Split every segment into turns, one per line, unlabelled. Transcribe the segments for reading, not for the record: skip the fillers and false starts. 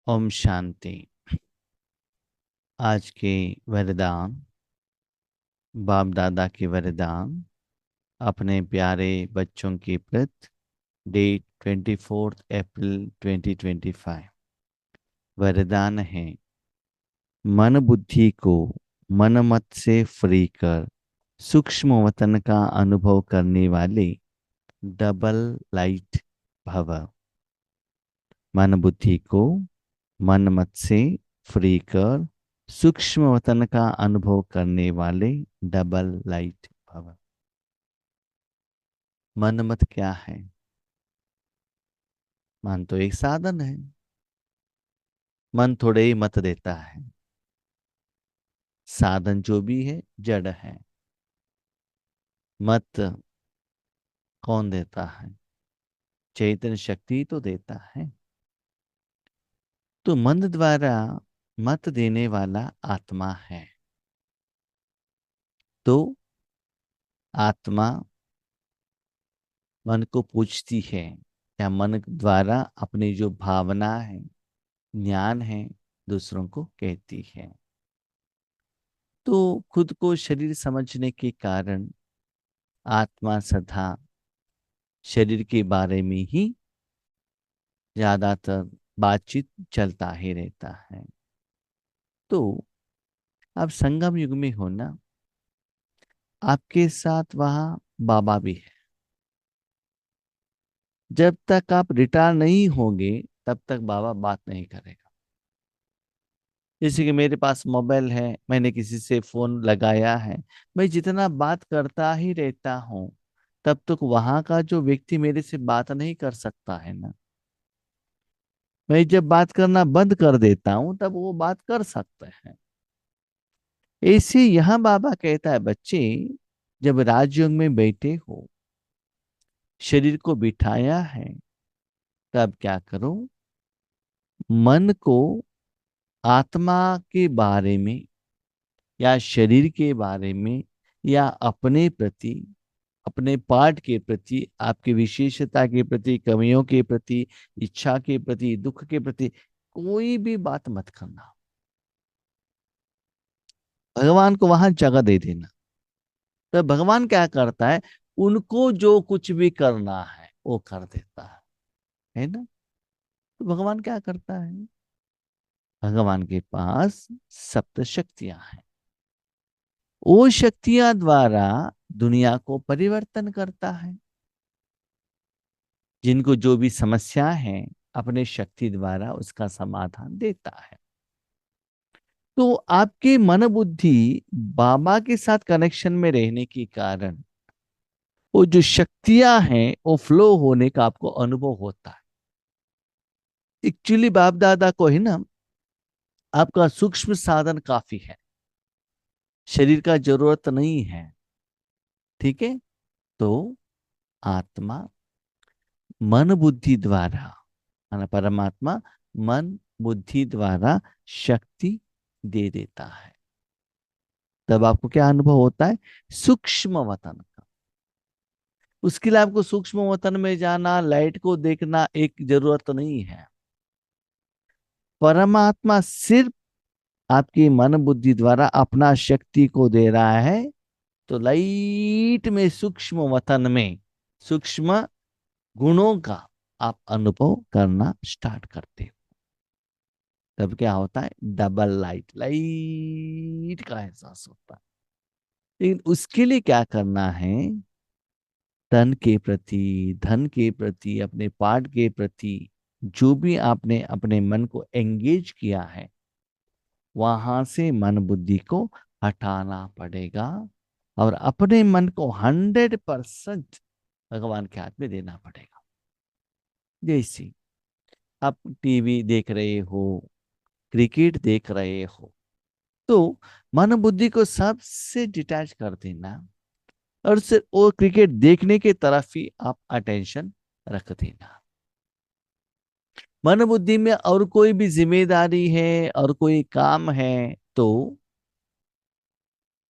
ओम शांति। आज के वरदान, बाप दादा के वरदान अपने प्यारे बच्चों की प्रति, डेट 24 अप्रैल 2025। वरदान है, मन बुद्धि को मन मत से फ्री कर सूक्ष्म वतन का अनुभव करने वाले डबल लाइट भव। मन बुद्धि को मन मत से फ्री कर सूक्ष्म वतन का अनुभव करने वाले डबल लाइट भव। मन मत क्या है? मन तो एक साधन है। मन थोड़े ही मत देता है। साधन जो भी है जड़ है। मत कौन देता है? चैतन्य शक्ति तो देता है। तो मन द्वारा मत देने वाला आत्मा है। तो आत्मा मन को पूछती है, या मन द्वारा अपनी जो भावना है, ज्ञान है, दूसरों को कहती है। तो खुद को शरीर समझने के कारण आत्मा सदा शरीर के बारे में ही ज्यादातर बातचीत चलता ही रहता है। तो अब संगम युग में हो ना, आपके साथ वहां बाबा भी है। जब तक आप रिटायर नहीं होंगे तब तक बाबा बात नहीं करेगा। जैसे कि मेरे पास मोबाइल है, मैंने किसी से फोन लगाया है, मैं जितना बात करता ही रहता हूं, तब तक वहां का जो व्यक्ति मेरे से बात नहीं कर सकता है ना। मैं जब बात करना बंद कर देता हूं तब वो बात कर सकते हैं। ऐसे यहां बाबा कहता है, बच्चे जब राजयोग में बैठे हो, शरीर को बिठाया है, तब क्या करो? मन को आत्मा के बारे में या शरीर के बारे में या अपने प्रति, अपने पार्ट के प्रति, आपकी विशेषता के प्रति, कमियों के प्रति, इच्छा के प्रति, दुख के प्रति कोई भी बात मत करना। भगवान को वहां जगह दे देना। तो भगवान क्या करता है? उनको जो कुछ भी करना है वो कर देता है ना। तो भगवान क्या करता है? भगवान के पास सप्त शक्तियां हैं। वो शक्तियां द्वारा दुनिया को परिवर्तन करता है। जिनको जो भी समस्या है, अपने शक्ति द्वारा उसका समाधान देता है। तो आपके मन बुद्धि बाबा के साथ कनेक्शन में रहने के कारण वो जो शक्तियां हैं वो फ्लो होने का आपको अनुभव होता है। एक्चुअली बाप दादा को ही ना, आपका सूक्ष्म साधन काफी है, शरीर का जरूरत नहीं है। ठीक है। तो आत्मा मन बुद्धि द्वारा, माना परमात्मा मन बुद्धि द्वारा शक्ति दे देता है। तब आपको क्या अनुभव होता है? सूक्ष्म वतन का। उसके लिए आपको सूक्ष्म वतन में जाना, लाइट को देखना एक जरूरत नहीं है। परमात्मा सिर्फ आपकी मन बुद्धि द्वारा अपना शक्ति को दे रहा है। तो लाइट में, सूक्ष्म वतन में, सूक्ष्म गुणों का आप अनुभव करना स्टार्ट करते हो। तब क्या होता है? डबल लाइट, लाइट का एहसास होता है। लेकिन उसके लिए क्या करना है? तन के प्रति, धन के प्रति, अपने पार्ट के प्रति जो भी आपने अपने मन को एंगेज किया है, वहां से मन बुद्धि को हटाना पड़ेगा और अपने मन को 100% भगवान के हाथ में देना पड़ेगा। जैसे आप टीवी देख रहे हो, क्रिकेट देख रहे हो, तो मन बुद्धि को सबसे डिटैच कर देना और सिर्फ वो क्रिकेट देखने की तरफ ही आप अटेंशन रख देना। मन बुद्धि में और कोई भी जिम्मेदारी है और कोई काम है, तो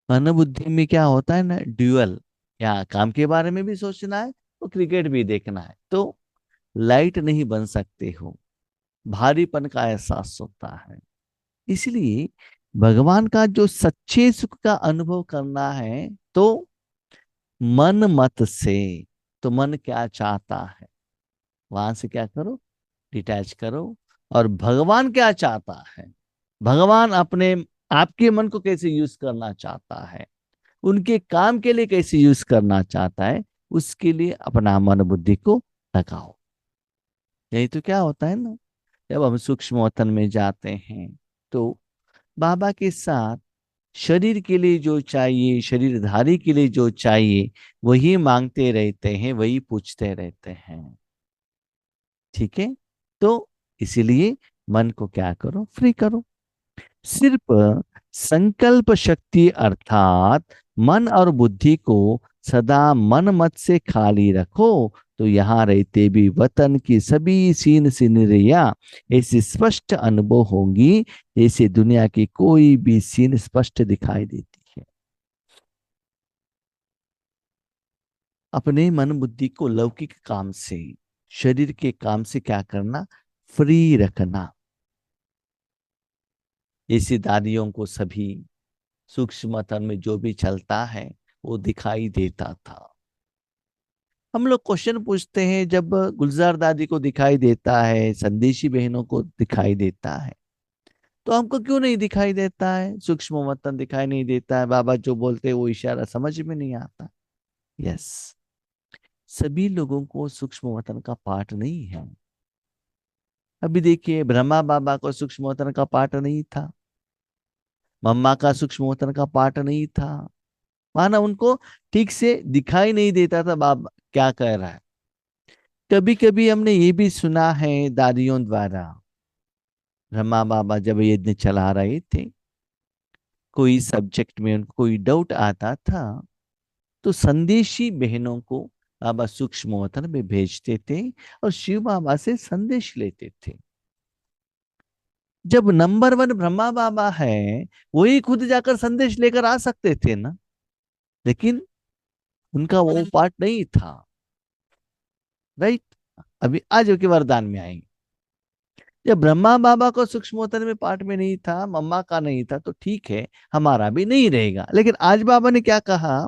मन बुद्धि में क्या होता है ना, ड्यूअल, या काम के बारे में भी सोचना है और क्रिकेट भी देखना है, तो लाइट नहीं बन सकते हो। भारीपन का एहसास होता है। इसलिए भगवान का जो सच्चे सुख का अनुभव करना है तो मन मत से, तो मन क्या चाहता है वहां से क्या करो, डिटैच करो। और भगवान क्या चाहता है, भगवान अपने आपके मन को कैसे यूज करना चाहता है, उनके काम के लिए कैसे यूज करना चाहता है, उसके लिए अपना मन बुद्धि को लगाओ। यही तो क्या होता है ना, जब हम सूक्ष्म वतन में जाते हैं तो बाबा के साथ शरीर के लिए जो चाहिए, शरीरधारी के लिए जो चाहिए, वही मांगते रहते हैं, वही पूछते रहते हैं। ठीक है, तो इसीलिए मन को क्या करो, फ्री करो। सिर्फ संकल्प शक्ति अर्थात मन और बुद्धि को सदा मन मत से खाली रखो, तो यहाँ रहते भी वतन की सभी सीन सिनरियां ऐसी स्पष्ट अनुभव होंगी जैसे दुनिया की कोई भी सीन स्पष्ट दिखाई देती है। अपने मन बुद्धि को लौकिक काम से, शरीर के काम से क्या करना, फ्री रखना। ऐसी दादियों को सभी सूक्ष्म तन में जो भी चलता है वो दिखाई देता था। हम लोग क्वेश्चन पूछते हैं, जब गुलजार दादी को दिखाई देता है, संदेशी बहनों को दिखाई देता है, तो हमको क्यों नहीं दिखाई देता है? सूक्ष्म वतन दिखाई नहीं देता है, बाबा जो बोलते हैं वो इशारा समझ में नहीं आता। यस, सभी लोगों को सूक्ष्म वतन का पाठ नहीं है। अभी देखिए, ब्रह्मा बाबा को सूक्ष्म वतन का पाठ नहीं था, मम्मा का सूक्ष्म वतन का पाठ नहीं था, माना उनको ठीक से दिखाई नहीं देता था बाबा क्या कह रहा है। कभी कभी हमने ये भी सुना है दादियों द्वारा, ब्रह्मा बाबा जब यज्ञ चला रहे थे, कोई सब्जेक्ट में उनको कोई डाउट आता था, तो संदेशी बहनों को बाबा सूक्ष्म वतन में भेजते थे और शिव बाबा से संदेश लेते थे। जब नंबर वन ब्रह्मा बाबा है, वही खुद जाकर संदेश लेकर आ सकते थे ना, लेकिन उनका वो पार्ट नहीं था। राइट, अभी आज के वरदान में आएंगे। जब ब्रह्मा बाबा को सूक्ष्मोत्तर में पाठ में नहीं था, मम्मा का नहीं था, तो ठीक है, हमारा भी नहीं रहेगा। लेकिन आज बाबा ने क्या कहा,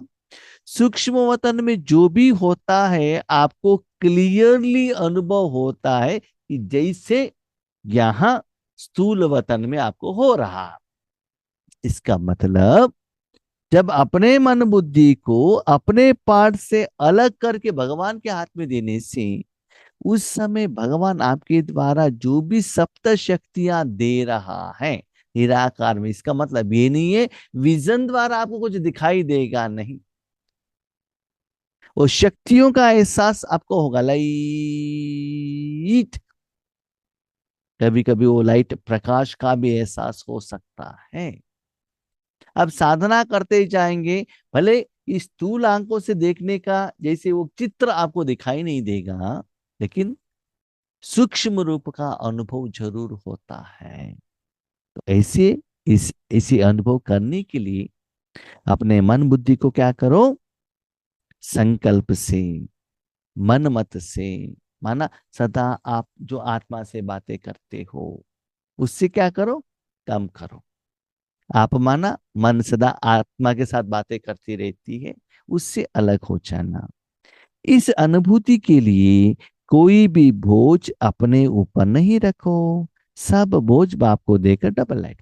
सूक्ष्म वतन में जो भी होता है आपको क्लियरली अनुभव होता है कि जैसे यहां स्थूल वतन में आपको हो रहा। इसका मतलब जब अपने मन बुद्धि को अपने पाठ से अलग करके भगवान के हाथ में देने से, उस समय भगवान आपके द्वारा जो भी सप्त शक्तियां दे रहा है निराकार में, इसका मतलब ये नहीं है विजन द्वारा आपको कुछ दिखाई देगा, नहीं। वो शक्तियों का एहसास आपको होगा, लाइट, कभी कभी वो लाइट प्रकाश का भी एहसास हो सकता है। अब साधना करते जाएंगे, भले इस स्थूल आंखों से देखने का जैसे वो चित्र आपको दिखाई नहीं देगा, लेकिन सूक्ष्म रूप का अनुभव जरूर होता है। तो ऐसे इसी अनुभव करने के लिए अपने मन बुद्धि को क्या करो, संकल्प से, मन मत से, माना सदा आप जो आत्मा से बातें करते हो उससे क्या करो, कम करो। आप माना मन सदा आत्मा के साथ बातें करती रहती है, उससे अलग हो जाना। इस अनुभूति के लिए कोई भी बोझ अपने ऊपर नहीं रखो, सब बोझ बाप को देकर डबल लाइट।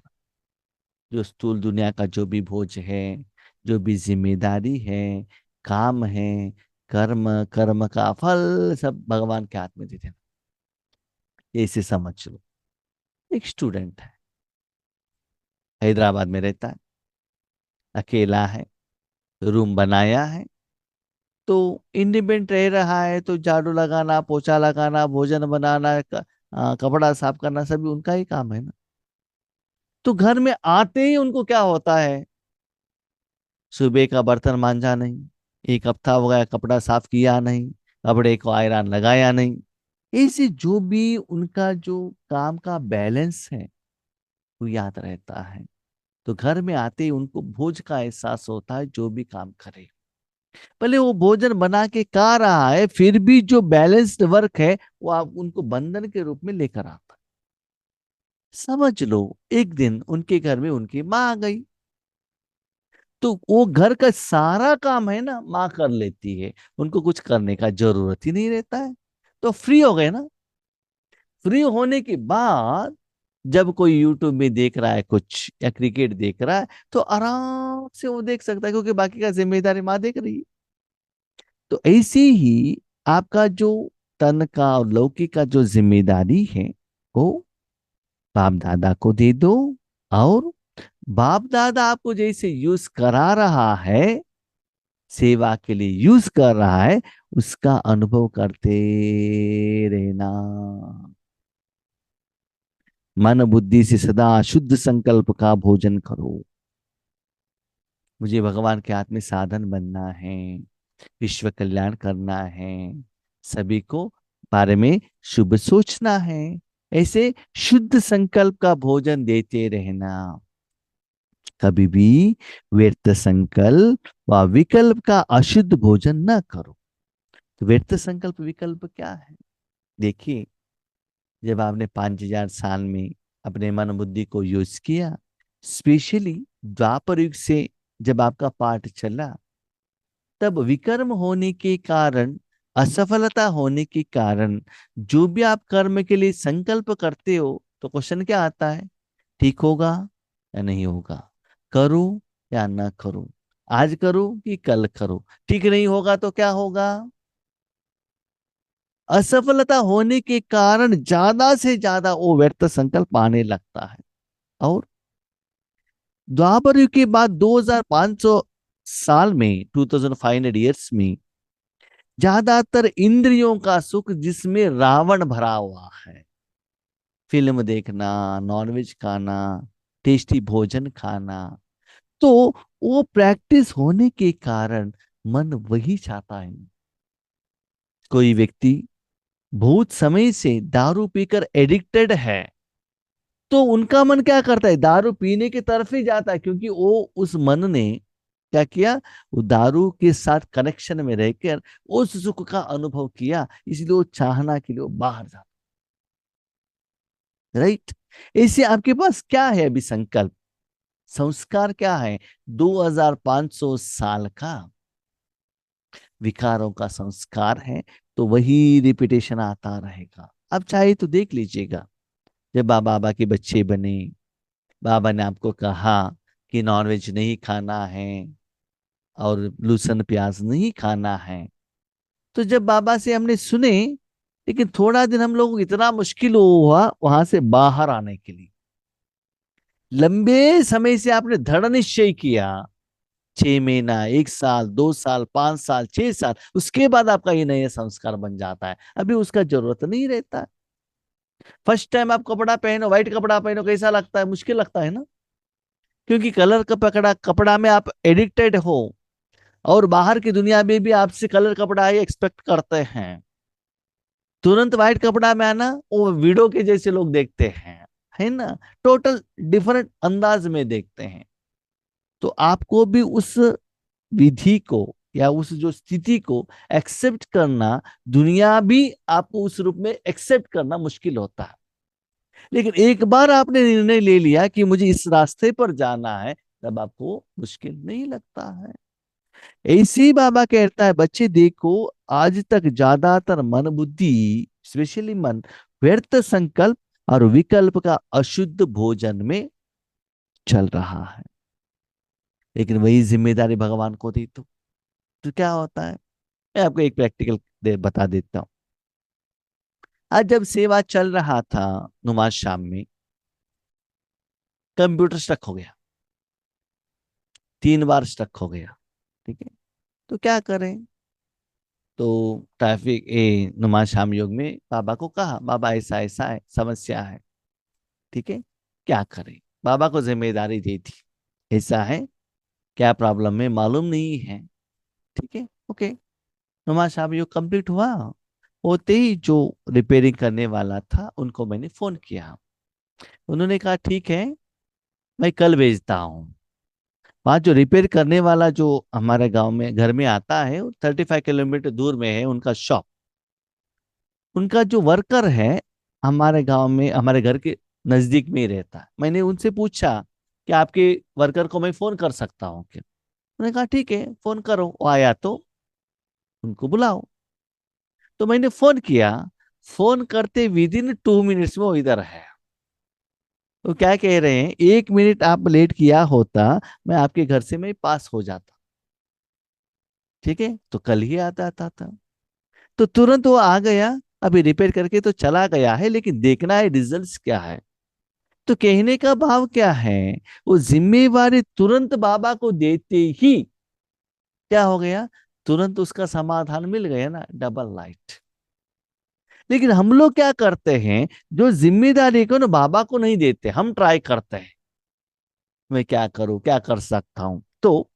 जो स्थूल दुनिया का जो भी बोझ है, जो भी जिम्मेदारी है, काम है, कर्म, कर्म का फल सब भगवान के हाथ में दे देना। ऐसे समझ लो, एक स्टूडेंट है, हैदराबाद में रहता है, अकेला है, रूम बनाया है, तो इंडिपेंडेंट रह रहा है, तो झाड़ू लगाना, पोछा लगाना, भोजन बनाना, कपड़ा साफ करना सभी उनका ही काम है ना। तो घर में आते ही उनको क्या होता है, सुबह का बर्तन मांजा नहीं, एक हफ्ता हो गया कपड़ा साफ किया नहीं, कपड़े को आयरन लगाया नहीं, ऐसे जो भी उनका जो काम का बैलेंस है वो याद रहता है। तो घर में आते ही उनको बोझ का एहसास होता है, जो भी काम करे, भले वो भोजन बना के खा रहा है, फिर भी जो बैलेंस्ड वर्क है वो आप उनको बंधन के रूप में लेकर आता है। समझ लो एक दिन उनके घर में उनकी माँ आ गई, तो वो घर का सारा काम है ना माँ कर लेती है, उनको कुछ करने का जरूरत ही नहीं रहता है। तो फ्री हो गए ना। फ्री होने के बाद जब कोई यूट्यूब में देख रहा है कुछ या क्रिकेट देख रहा है, तो आराम से वो देख सकता है, क्योंकि बाकी का जिम्मेदारी माँ देख रही है। तो ऐसे ही आपका जो तन का और लौकिक का जो जिम्मेदारी है, वो बाप दादा को दे दो। और बाप दादा आपको जैसे यूज करा रहा है, सेवा के लिए यूज कर रहा है, उसका अनुभव करते रहना। मन बुद्धि से सदा शुद्ध संकल्प का भोजन करो। मुझे भगवान के हाथ में साधन बनना है, विश्व कल्याण करना है, सभी को बारे में शुभ सोचना है। ऐसे शुद्ध संकल्प का भोजन देते रहना। कभी भी व्यर्थ संकल्प व विकल्प का अशुद्ध भोजन न करो। तो व्यर्थ संकल्प विकल्प क्या है? देखिए, जब आपने 5,000 साल में अपने मन बुद्धि को यूज किया, स्पेशली द्वापर युग से जब आपका पाठ चला, तब विकर्म होने के कारण, असफलता होने के कारण, जो भी आप कर्म के लिए संकल्प करते हो, तो क्वेश्चन क्या आता है? ठीक होगा या नहीं होगा, करूं या ना करूं, आज करूं कि कल करूं। ठीक नहीं होगा तो क्या होगा? असफलता होने के कारण ज्यादा से ज्यादा वो व्यर्थ संकल्प आने लगता है। और द्वापर युग के बाद 2500 साल में, 2500 ईयर्स में, ज्यादातर इंद्रियों का सुख जिसमें रावण भरा हुआ है, फिल्म देखना, नॉनवेज खाना, टेस्टी भोजन खाना, तो वो प्रैक्टिस होने के कारण मन वही चाहता है। कोई व्यक्ति बहुत समय से दारू पीकर एडिक्टेड है, तो उनका मन क्या करता है? दारू पीने की तरफ ही जाता है, क्योंकि वो उस मन ने क्या किया? वो दारू के साथ कनेक्शन में रहकर उस सुख का अनुभव किया, इसलिए वो चाहना के लिए वो बाहर जाता। राइट? ऐसे आपके पास क्या है अभी? संकल्प, संस्कार क्या है? 2500 साल का विकारों का संस्कार है, तो वही रिपीटेशन आता रहेगा। अब चाहे तो देख लीजिएगा, जब आप बाबा के बच्चे बने, बाबा ने आपको कहा कि नॉनवेज नहीं खाना है और लहसुन प्याज नहीं खाना है, तो जब बाबा से हमने सुने, लेकिन थोड़ा दिन हम लोगों को इतना मुश्किल हुआ वहां से बाहर आने के लिए। लंबे समय से आपने दृढ़ निश्चय किया, 6 महीना, 1 साल, 2 साल, 5 साल, 6 साल, उसके बाद आपका ये नया संस्कार बन जाता है। अभी उसका जरूरत नहीं रहता। फर्स्ट टाइम आप कपड़ा पहनो, व्हाइट कपड़ा पहनो, कैसा लगता है? मुश्किल लगता है ना, क्योंकि कलर का पकड़ा कपड़ा में आप एडिक्टेड हो, और बाहर की दुनिया में भी आपसे कलर कपड़ा ही एक्सपेक्ट करते हैं। तुरंत व्हाइट कपड़ा में आना, वो वीडियो के जैसे लोग देखते हैं, है ना? टोटल डिफरेंट अंदाज में देखते हैं। तो आपको भी उस विधि को या उस जो स्थिति को एक्सेप्ट करना, दुनिया भी आपको उस रूप में एक्सेप्ट करना मुश्किल होता है। लेकिन एक बार आपने निर्णय ले लिया कि मुझे इस रास्ते पर जाना है, तब आपको मुश्किल नहीं लगता है। ऐसे ही बाबा कहता है, बच्चे देखो, आज तक ज्यादातर मन बुद्धि, स्पेशली मन, व्यर्थ संकल्प और विकल्प का अशुद्ध भोजन में चल रहा है। लेकिन वही जिम्मेदारी भगवान को दी तो क्या होता है? मैं आपको एक प्रैक्टिकल बता देता हूँ। आज जब सेवा चल रहा था, नमाज शाम में, कंप्यूटर स्टक हो गया, 3 बार स्टक हो गया। ठीक है, तो क्या करें? तो ट्रैफिक ए नमाज शाम योग में बाबा को कहा, बाबा ऐसा ऐसा है, समस्या है। ठीक है, क्या करें? बाबा को जिम्मेदारी दी थी, ऐसा है, क्या प्रॉब्लम है मालूम नहीं है। ठीक है, ओके। नमाज शाम योग कंप्लीट हुआ, होते ही जो रिपेयरिंग करने वाला था उनको मैंने फोन किया। उन्होंने कहा ठीक है, मैं कल भेजता हूँ। वहाँ जो रिपेयर करने वाला जो हमारे गांव में घर में आता है, 35 किलोमीटर दूर में है उनका शॉप। उनका जो वर्कर है, हमारे गांव में, हमारे घर के नजदीक में ही रहता है। मैंने उनसे पूछा कि आपके वर्कर को मैं फोन कर सकता हूँ क्या? उन्होंने कहा ठीक है फोन करो, वो आया तो उनको बुलाओ। तो मैंने फोन किया, फोन करते विद इन 2 मिनट्स में वो इधर है। वो क्या कह रहे हैं, 1 मिनट आप लेट किया होता, मैं आपके घर से मैं पास हो जाता। ठीक है, तो कल ही आता था। तो तुरंत वो आ गया, अभी रिपेयर करके तो चला गया है, लेकिन देखना है रिजल्ट्स क्या है। तो कहने का भाव क्या है, वो जिम्मेवारी तुरंत बाबा को देते ही क्या हो गया, तुरंत उसका समाधान मिल गया ना, डबल लाइट। लेकिन हम लोग क्या करते हैं, जो जिम्मेदारी को ना बाबा को नहीं देते, हम ट्राई करते हैं मैं क्या करूं, क्या कर सकता हूं। तो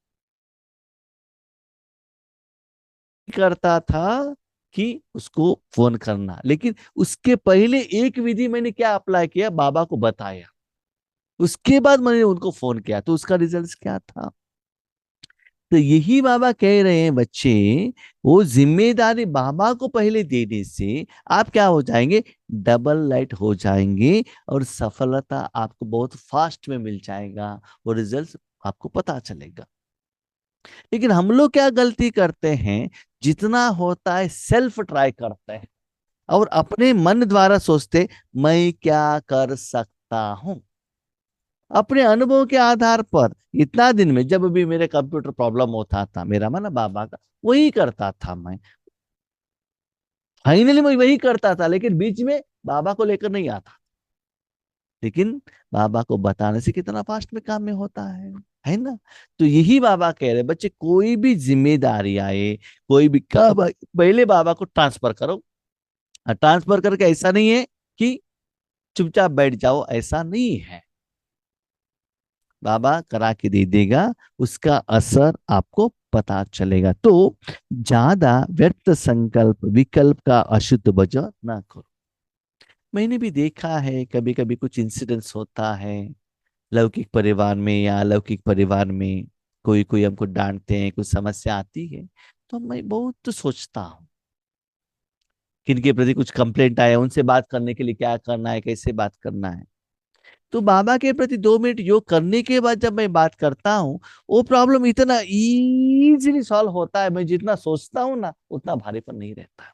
करता था कि उसको फोन करना, लेकिन उसके पहले एक विधि मैंने क्या अप्लाई किया, बाबा को बताया, उसके बाद मैंने उनको फोन किया, तो उसका रिजल्ट क्या था। तो यही बाबा कह रहे हैं बच्चे, वो जिम्मेदारी बाबा को पहले देने से आप क्या हो जाएंगे, डबल लाइट हो जाएंगे, और सफलता आपको बहुत फास्ट में मिल जाएगा, वो रिजल्ट आपको पता चलेगा। लेकिन हम लोग क्या गलती करते हैं, जितना होता है सेल्फ ट्राई करते हैं, और अपने मन द्वारा सोचते मैं क्या कर सकता हूं। अपने अनुभव के आधार पर इतना दिन में जब भी मेरे कंप्यूटर प्रॉब्लम होता था, मेरा मन बाबा का वही करता था मैं, फाइनली मैं वही करता था, लेकिन बीच में बाबा को लेकर नहीं आता। लेकिन बाबा को बताने से कितना फास्ट में काम में होता है ना। तो यही बाबा कह रहे बच्चे, कोई भी जिम्मेदारी आए, कोई भी काम आए, पहले बाबा को ट्रांसफर करो। ट्रांसफर करके ऐसा नहीं है कि चुपचाप बैठ जाओ, ऐसा नहीं है, बाबा करा के दे देगा, उसका असर आपको पता चलेगा। तो ज्यादा व्यर्थ संकल्प विकल्प का अशुद्ध वजह ना करो। मैंने भी देखा है कभी कभी कुछ इंसिडेंट्स होता है लौकिक परिवार में या अलौकिक परिवार में, कोई कोई हमको डांटते हैं, कुछ समस्या आती है, तो मैं बहुत सोचता हूँ किनके प्रति कुछ कंप्लेंट आया, उनसे बात करने के लिए क्या करना है, कैसे बात करना है। तो बाबा के प्रति 2 मिनट योग करने के बाद जब मैं बात करता हूँ, वो प्रॉब्लम इतना इजीली सॉल्व होता है, मैं जितना सोचता हूँ ना उतना भारीपन नहीं रहता।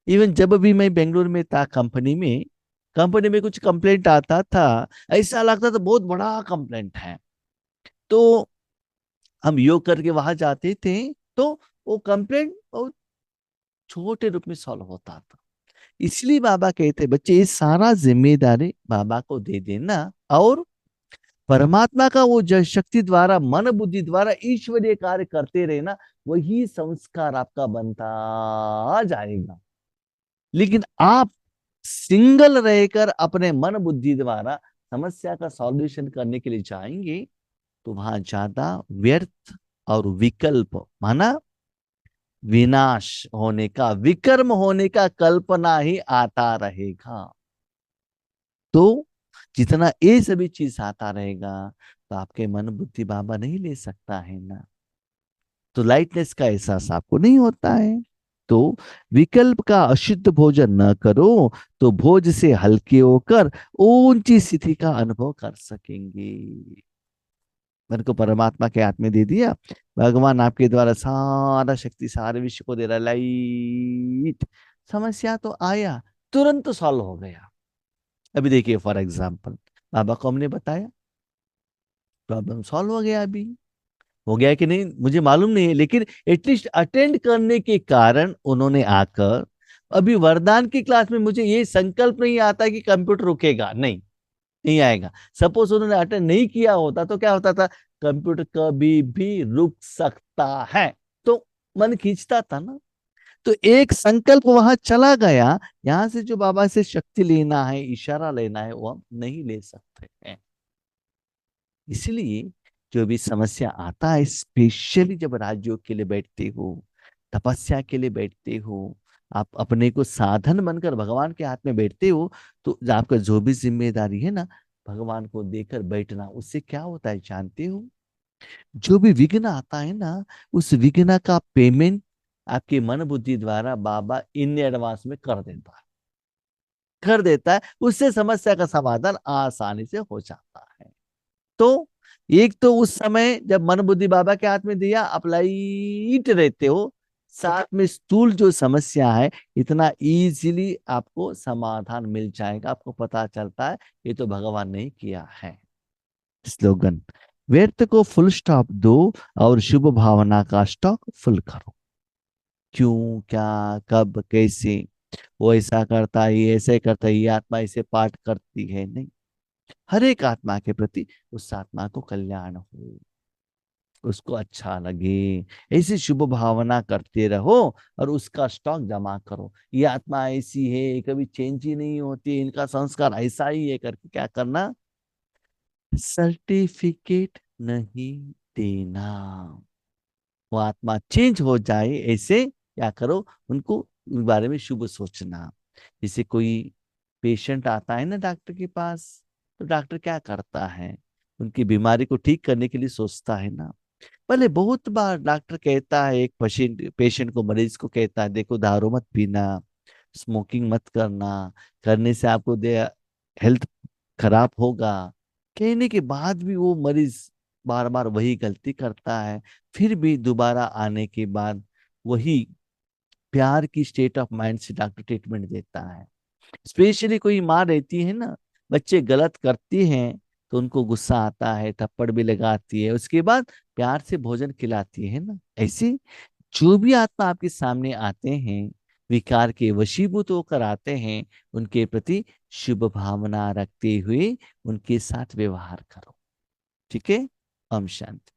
इवन जब भी मैं बेंगलुरु में था कंपनी में कुछ कंप्लेंट आता था, ऐसा लगता था बहुत बड़ा कंप्लेंट है, तो हम योग करके वहां जाते थे, तो वो कंप्लेंट बहुत छोटे रूप में सॉल्व होता था। इसलिए बाबा कहते बच्चे, ये सारा जिम्मेदारी बाबा को दे देना, और परमात्मा का वो शक्ति द्वारा, मन बुद्धि द्वारा ईश्वरीय कार्य करते रहना, वही संस्कार आपका बनता जाएगा। लेकिन आप सिंगल रहकर अपने मन बुद्धि द्वारा समस्या का सॉल्यूशन करने के लिए जाएंगे, तो वहां ज्यादा व्यर्थ और विकल्प माना विनाश होने का, विकर्म होने का कल्पना ही आता रहेगा। तो जितना ये सभी चीज आता रहेगा, तो आपके मन बुद्धि बाबा नहीं ले सकता है ना, तो लाइटनेस का एहसास आपको नहीं होता है। तो विकल्प का अशुद्ध भोजन न करो, तो भोज से हल्के होकर ऊंची स्थिति का अनुभव कर सकेंगे। मन को परमात्मा के हाथ में दे दिया, भगवान आपके द्वारा सारा शक्ति सारे विश्व को दे रहा, लाइट। समस्या तो आया, तुरंत सॉल्व हो गया। अभी देखिए फॉर एग्जाम्पल, बाबा को हमने बताया, प्रॉब्लम सॉल्व हो गया। अभी हो गया कि नहीं मुझे मालूम नहीं है, लेकिन एटलीस्ट अटेंड करने के कारण उन्होंने आकर, अभी वरदान की क्लास में मुझे ये संकल्प नहीं आता कि कंप्यूटर रुकेगा, नहीं, नहीं आएगा। सपोज उन्होंने अटेंड नहीं किया होता तो क्या होता था, कंप्यूटर कभी भी रुक सकता है, तो मन खींचता था ना। तो एक संकल्प वहां चला गया, यहां से जो बाबा से शक्ति लेना है, इशारा लेना है, वो हम नहीं ले सकते हैं। इसलिए जो भी समस्या आता है, स्पेशली जब राजयोग के लिए बैठते हो, तपस्या के लिए बैठते हो, आप अपने को साधन बनकर भगवान के हाथ में बैठते हो, तो आपका जो भी जिम्मेदारी है ना, भगवान को देकर बैठना, उससे क्या होता है जानते हो, जो भी विघ्न आता है ना, उस विघ्न का पेमेंट आपके मन बुद्धि द्वारा बाबा इन एडवांस में कर देता है। कर देता है, उससे समस्या का समाधान आसानी से हो जाता है। तो एक तो उस समय जब मन बुद्धि बाबा के हाथ में दिया, आप लाइट रहते हो, साथ में स्थूल जो समस्या है, इतना इजीली आपको समाधान मिल जाएगा, आपको पता चलता है ये तो भगवान ने ही किया है। स्लोगन, व्यर्थ को फुल स्टॉप दो और शुभ भावना का स्टॉक फुल करो। क्यों, क्या, कब, कैसे, वो ऐसा करता है, ये ऐसे करता है, ये आत्मा ऐसे पाठ करती है, नहीं। हर एक आत्मा के प्रति उस आत्मा को कल्याण हो, उसको अच्छा लगे, ऐसी शुभ भावना करते रहो और उसका स्टॉक जमा करो। ये आत्मा ऐसी है, कभी चेंज ही नहीं होती, इनका संस्कार ऐसा ही है करके क्या करना, सर्टिफिकेट नहीं देना। वो आत्मा चेंज हो जाए ऐसे क्या करो, उनको उस बारे में शुभ सोचना। जैसे कोई पेशेंट आता है ना डॉक्टर के पास, तो डॉक्टर क्या करता है, उनकी बीमारी को ठीक करने के लिए सोचता है ना। पहले बहुत बार डॉक्टर कहता है, एक पेशेंट पेशेंट को, मरीज को कहता है, देखो दारू मत पीना, स्मोकिंग मत करना, करने से आपको दे हेल्थ खराब होगा। कहने के बाद भी वो मरीज बार बार वही गलती करता है। फिर भी दोबारा आने के बाद वही प्यार की स्टेट ऑफ माइंड से डॉक्टर ट्रीटमेंट देता है। स्पेशली कोई माँ रहती है ना, बच्चे गलत करती हैं तो उनको गुस्सा आता है, थप्पड़ भी लगाती है, उसके बाद प्यार से भोजन खिलाती है ना। ऐसे जो भी आत्मा आपके सामने आते हैं, विकार के वशीभूत होकर आते हैं, उनके प्रति शुभ भावना रखते हुए उनके साथ व्यवहार करो। ठीक है। ओम शांति।